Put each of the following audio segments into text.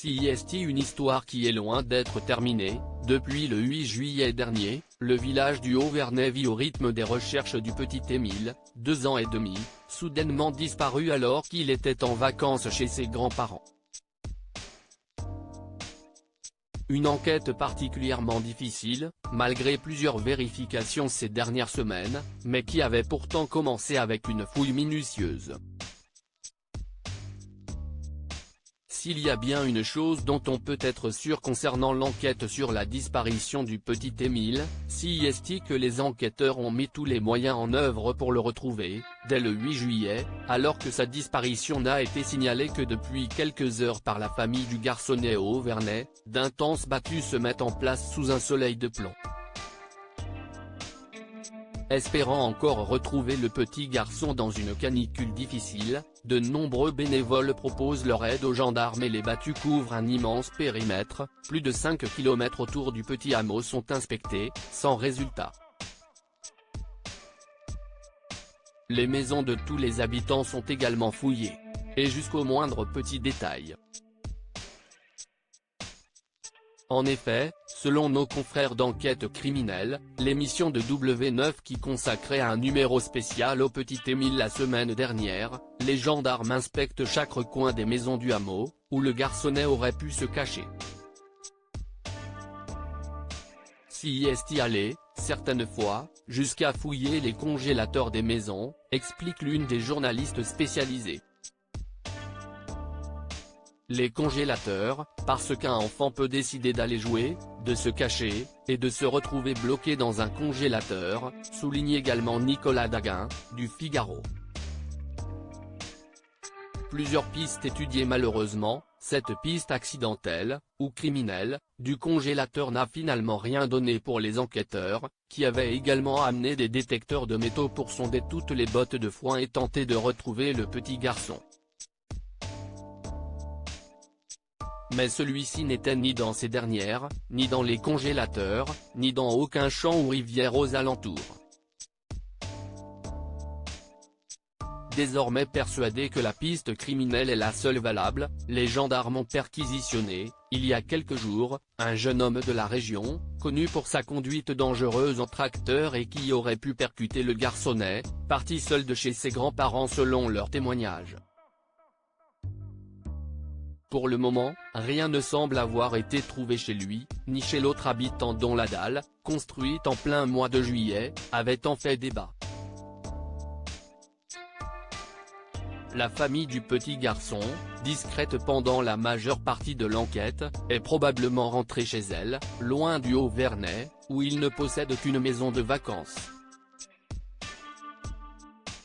CIST, une histoire qui est loin d'être terminée. Depuis le 8 juillet dernier, le village du Haut-Vernay vit au rythme des recherches du petit Émile, 2 ans et demi, soudainement disparu alors qu'il était en vacances chez ses grands-parents. Une enquête particulièrement difficile, malgré plusieurs vérifications ces dernières semaines, mais qui avait pourtant commencé avec une fouille minutieuse. S'il y a bien une chose dont on peut être sûr concernant l'enquête sur la disparition du petit Émile, CIST, que les enquêteurs ont mis tous les moyens en œuvre pour le retrouver, dès le 8 juillet, alors que sa disparition n'a été signalée que depuis quelques heures par la famille du garçonnet au Haut-Vernay. D'intenses battues se mettent en place sous un soleil de plomb. Espérant encore retrouver le petit garçon dans une canicule difficile, de nombreux bénévoles proposent leur aide aux gendarmes et les battues couvrent un immense périmètre. Plus de 5 km autour du petit hameau sont inspectés, sans résultat. Les maisons de tous les habitants sont également fouillées. Et jusqu'au moindre petit détail. En effet, selon nos confrères d'enquête criminelle, l'émission de W9 qui consacrait un numéro spécial au petit Émile la semaine dernière, les gendarmes inspectent chaque recoin des maisons du hameau, où le garçonnet aurait pu se cacher. CIST allait, certaines fois, jusqu'à fouiller les congélateurs des maisons, explique l'une des journalistes spécialisées. Les congélateurs, parce qu'un enfant peut décider d'aller jouer, de se cacher, et de se retrouver bloqué dans un congélateur, souligne également Nicolas Daguin, du Figaro. Plusieurs pistes étudiées. Malheureusement, cette piste accidentelle, ou criminelle, du congélateur n'a finalement rien donné pour les enquêteurs, qui avaient également amené des détecteurs de métaux pour sonder toutes les bottes de foin et tenter de retrouver le petit garçon. Mais celui-ci n'était ni dans ces dernières, ni dans les congélateurs, ni dans aucun champ ou rivière aux alentours. Désormais persuadés que la piste criminelle est la seule valable, les gendarmes ont perquisitionné, il y a quelques jours, un jeune homme de la région, connu pour sa conduite dangereuse en tracteur et qui aurait pu percuter le garçonnet, parti seul de chez ses grands-parents selon leur témoignage. Pour le moment, rien ne semble avoir été trouvé chez lui, ni chez l'autre habitant dont la dalle, construite en plein mois de juillet, avait tant fait débat. La famille du petit garçon, discrète pendant la majeure partie de l'enquête, est probablement rentrée chez elle, loin du Haut-Vernay, où il ne possède qu'une maison de vacances.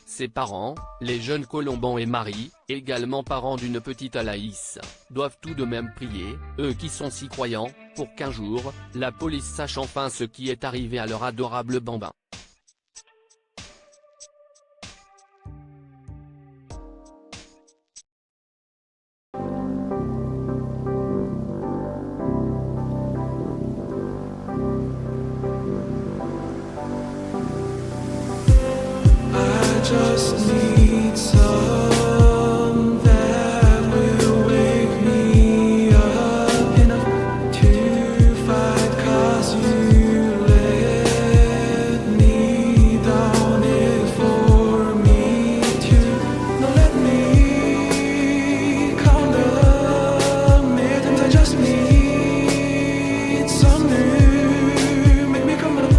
Ses parents, les jeunes Colomban et Marie, également parents d'une petite Alaïs, doivent tout de même prier, eux qui sont si croyants, pour qu'un jour, la police sache enfin ce qui est arrivé à leur adorable bambin. Just need some that will wake me up enough to fight, 'cause you let me down it for me to not let me count the minutes. I just need some new, make me come up.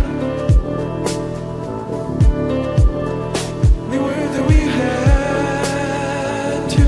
We were that we had to